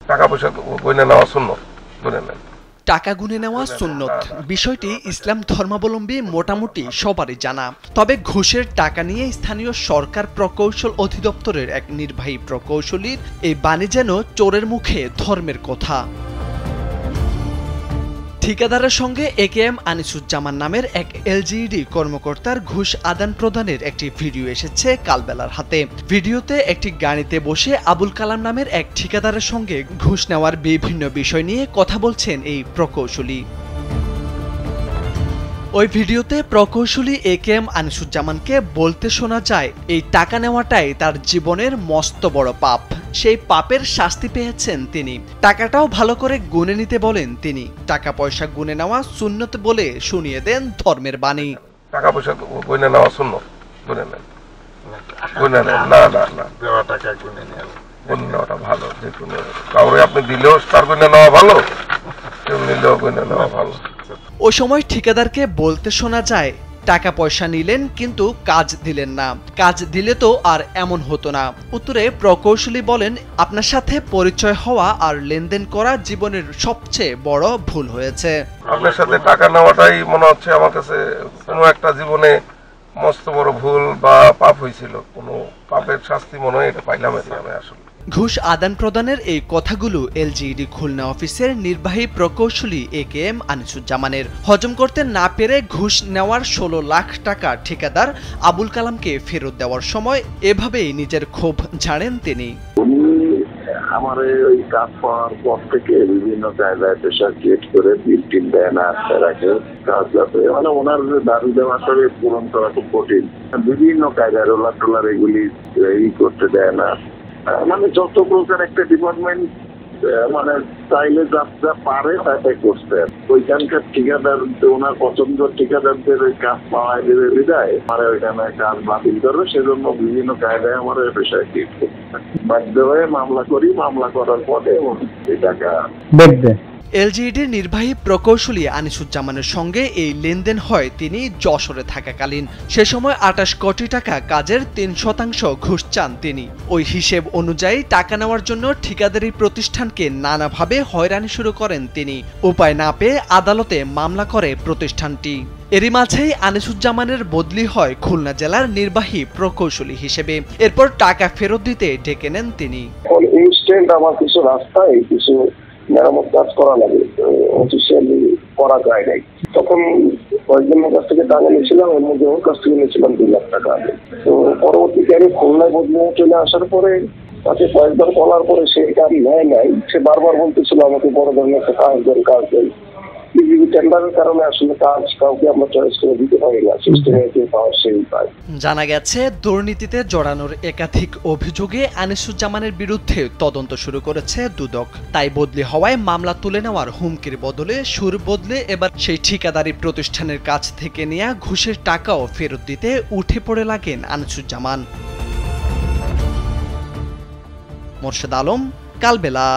টাকা পয়সা গুনে নেওয়া সুন্নত, গুনে নেন। টাকা গুনে নেওয়া সুন্নত বিষয়টি ইসলাম ধর্মাবলম্বী মোটামুটি সবারই জানা। তবে ঘুষের টাকা নিয়ে স্থানীয় সরকার প্রকৌশল অধিদপ্তরের এক নির্বাহী প্রকৌশলীর এই বাণী যেন চোরের মুখে ধর্মের কথা। ঠিকাদারের সঙ্গে একেএম আনিসুজ্জামান নামের এক এলজিইডি কর্মকর্তার ঘুষ আদান প্রদানের একটি ভিডিও এসেছে কালবেলার হাতে। ভিডিওতে একটি গাড়িতে বসে আবুল কালাম নামের এক ঠিকাদারের সঙ্গে ঘুষ নেওয়ার বিভিন্ন বিষয় নিয়ে কথা বলছেন এই প্রকৌশলী। ওই ভিডিওতে প্রকৌশলী একেএম আনিসুজ্জামানকে বলতে শোনা যায়, এই টাকা নেওয়াটাই তার জীবনের মস্ত বড় পাপ। সেই পাপের শাস্তি পেয়েছেন তিনি। টাকাটাও ভালো করে গুনে নিতে বলেন তিনি। টাকা পয়সা গুনে নেওয়া সুন্নত বলে শুনিয়ে দেন ধর্মের বাণী। টাকা পয়সা গুনে নেওয়া সুন্নত, গুনে নেন, গুনে নেন। না না না, দেওয়া টাকা গুনে নেওয়াটা ভালো। যে কোনো কাউরে আপনি দিলেও তার গুনে নেওয়া ভালো, কেউ নিলেও গুনে নেওয়া ভালো। ওই সময় ঠিকাদারকে বলতে শোনা যায়, টাকা পয়সা নিলেন কিন্তু কাজ দিলেন না, কাজ দিলে তো আর এমন হতো না। উত্তরে প্রকৌশলী বলেন, আপনার সাথে পরিচয় হওয়া আর লেনদেন করা জীবনের সবচেয়ে বড় ভুল হয়েছে। আপনার সাথে টাকা নেওয়াটাই মনে হচ্ছে আমার কাছে কোনো একটা জীবনে মস্ত বড় ভুল বা পাপ হয়েছিল। কোনো পাপের শাস্তি মনে হয় এটা পাইলাম আমি আসলে। ঘুষ আদান প্রদানের এই কথাগুলো এলজিইডি খুলনা অফিসের নির্বাহী প্রকৌশলী একেএম আনিসুজ্জামানের। হজম করতে না পেরে ঘুষ নেওয়ার 16 লাখ টাকা ঠিকাদার আবুল কালামকে ফেরত দেওয়ার সময় এভাবেই নিজের ক্ষোভ ঝাড়েন তিনি। আমার ওই কাজ পাওয়ার পর থেকে বিভিন্ন জায়গায় প্রেশার ক্রিয়েট করে বিল দেয় না, আটকে রাখে কাজ যাতে, মানে ওনার দাবি দেওয়া পূরণ করা খুব কঠিন। বিভিন্ন কায়দায় রোলার টোলার এগুলি করতে দেয় না। মানে যত প্রকার একটা ডিপার্টমেন্ট মানে চাইলে যা পারে তাই করছে। ওইখানকার ঠিকাদার ওনার পছন্দ ঠিকাদারদের ওই কাজ পাওয়ায় দেবে বিদায় মানে ওইখানে কাজ বাতিল করবে, সেজন্য বিভিন্ন কায়দায় আমার পেশায় ক্রিয়েট করতে বাধ্য হয়ে মামলা করি। মামলা করার পরে এই টাকা দেখবে। এলজিইডির নির্বাহী প্রকৌশলী আনিসুজ্জামানের সঙ্গে এই লেনদেন হয় তিনি যশোরে থাকাকালীন। সে সময় 28 কোটি টাকা কাজের 3% ঘুষ চান তিনি। ওই হিসেব অনুযায়ী টাকা নেওয়ার জন্য ঠিকাদারি প্রতিষ্ঠানকে নানাভাবে হয়রানি শুরু করেন তিনি। উপায় না পেয়ে আদালতে মামলা করে প্রতিষ্ঠানটি। এরই মাঝেই আনিসুজ্জামানের বদলি হয় খুলনা জেলার নির্বাহী প্রকৌশলী হিসেবে। এরপর টাকা ফেরত দিতে ডেকে নেন তিনি। ইনস্ট্যান্ট আমার কিছু রাস্তায় কিছু মেরামত কাজ করা লাগে, অফিসিয়ালি করা যায় নাই। তখন কয়েকজনের কাছ থেকে টাকা নিয়েছিলাম, এর মধ্যে ওর কাছ থেকে নিয়েছিলাম 2 লাখ টাকা আগে। তো পরবর্তীতে আমি খুলনায় বদলে চলে আসার পরে তাকে কয়েকবার বলার পরে সে কাজ নেয় নাই। সে বারবার বলতেছিল আমাকে বড় ধরনের একটা কাজ দেন, কাজ দেন। টেন্ডারের কারণে আসলে কাজ কাউকে আমরা চয়েস করে দিতে পারি না, সিস্টেমে পাওয়ার সেই পায়। জানা গেছে, দুর্নীতিতে জড়ানোর একাধিক অভিযোগে আনিসুজ্জামানের বিরুদ্ধে তদন্ত শুরু করেছে দুদক। তাই বদলি হওয়ায় মামলা তুলে নেওয়ার হুমকির বদলে সুর বদলে এবার সেই ঠিকাদারি প্রতিষ্ঠানের কাছ থেকে নেওয়া ঘুষের টাকাও ফেরত দিতে উঠে পড়ে লাগেন আনিসুজ্জামান। মোর্শেদ আলম, কালবেলা।